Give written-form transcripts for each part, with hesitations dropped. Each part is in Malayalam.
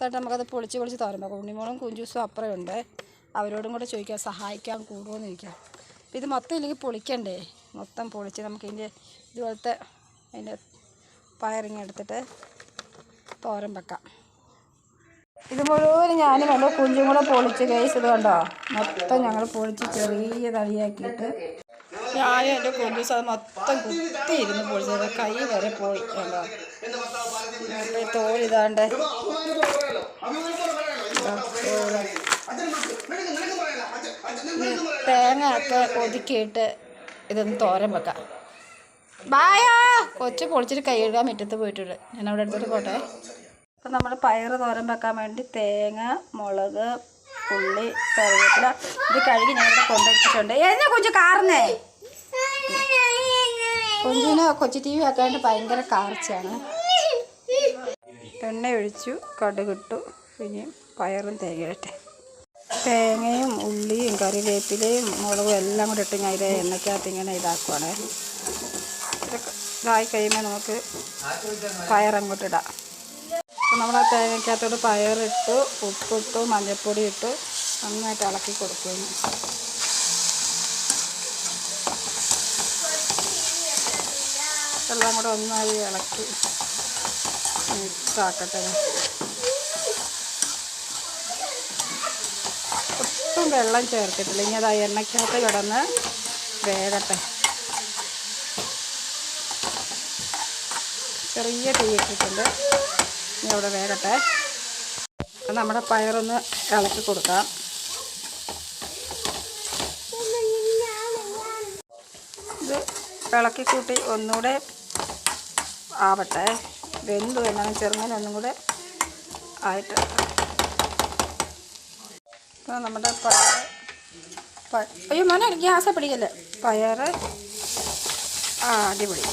എന്നിട്ട് നമുക്കത് പൊളിച്ച് തോരൻ വെക്കാം. ഉണ്ണിമോളും കുഞ്ചൂസും അപ്പുറമുണ്ട്, അവരോടും കൂടെ ചോദിക്കാം സഹായിക്കാൻ കൂടുമോയെന്ന് ചോദിക്കാം. അപ്പം ഇത് മൊത്തം ഇല്ലെങ്കിൽ പൊളിക്കണ്ടേ, മൊത്തം പൊളിച്ച് നമുക്ക് ഇതിൻ്റെ ഇതുപോലത്തെ അതിൻ്റെ പയറിങ് എടുത്തിട്ട് തോരൻ വെക്കാം. ഇത് മുഴുവൻ ഞാനും കണ്ടോ കുഞ്ചും കൂടെ പൊളിച്ച് കേസ് ഇത് കണ്ടോ, മൊത്തം ഞങ്ങൾ പൊളിച്ച് ചെറിയ തടിയാക്കിയിട്ട് ഞാനും എൻ്റെ കുഞ്ചൂസ് അത് മൊത്തം കുത്തിയിരുന്ന് പൊളിച്ചത്, കൈ വരെ പോയി കണ്ടോ. അപ്പോൾ തോലിതാണ്ട് തേങ്ങ ഒക്കെ ഒതുക്കിയിട്ട് ഇതൊന്ന് തോരൻ വെക്കാം. ബായോ കൊച്ചു പൊളിച്ചിട്ട് കൈ കഴുകാൻ മുറ്റത്ത് പോയിട്ടുണ്ട്, ഞാൻ അവിടെ എടുത്തിട്ട് പോട്ടെ. അപ്പം നമ്മൾ പയറ് തോരൻ വെക്കാൻ വേണ്ടി തേങ്ങ, മുളക്, ഉള്ളി, കറിവേപ്പില ഇത് കഴുകി ഞാനിവിടെ കൊണ്ടുവച്ചിട്ടുണ്ട്. എന്നാ കൊച്ചു കാർന്നേ, കുഞ്ചിന് കൊച്ചു ടി വി വെക്കാണ്ട് ഭയങ്കര കാർച്ചയാണ്. എണ്ണ ഒഴിച്ചു, കടുകിട്ടു, പിന്നെ പയറും തേങ്ങയിട്ടെ. തേങ്ങയും ഉള്ളിയും കറിവേപ്പിലയും മുളകും എല്ലാം കൂടെ ഇട്ട് ഞാൻ ഇത് എണ്ണയ്ക്കകത്ത് ഇങ്ങനെ ഇതാക്കുവാണ്. ഇതായി കഴിയുമ്പോൾ നമുക്ക് പയറങ്ങോട്ട് ഇടാം. അപ്പം നമ്മൾ ആ തേങ്ങയ്ക്കകത്തോട് പയറിട്ടു, ഉപ്പിട്ടു, മഞ്ഞൾപ്പൊടി ഇട്ടു നന്നായിട്ട് ഇളക്കി കൊടുക്കുന്നു. എല്ലാം കൂടെ ഒന്നായി ഇളക്കി മിക്സാക്കട്ടെ. ഒട്ടും വെള്ളം ചേർത്തിട്ടില്ല, ഇനി അത് ആ എണ്ണയ്ക്കകത്ത് കിടന്ന് വേകട്ടെ. ചെറിയ തീ ഇട്ടിട്ടുണ്ട്, ഇനി അവിടെ വേകട്ടെ. നമ്മുടെ പയറൊന്ന് ഇളക്കി കൊടുക്കാം. ഇത് ഇളക്കി കൂട്ടി ഒന്നുകൂടെ ആവട്ടെ, വെന്തു എന്നാലും ചെറുങ്ങനെ ഒന്നും കൂടെ ആയിട്ട്. അപ്പോൾ നമ്മുടെ അയ്യോ മോനെ ഗ്യാസ് പിടിക്കല്ലേ, പയറ് അടിപൊളി.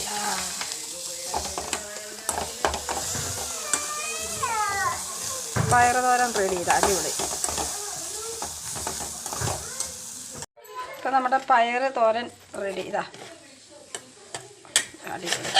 പയറ് തോരൻ റെഡി ചെയ്ത അടിപൊളി. ഇപ്പം നമ്മുടെ പയറ് തോരൻ റെഡി ഇതാ അടിപൊളി.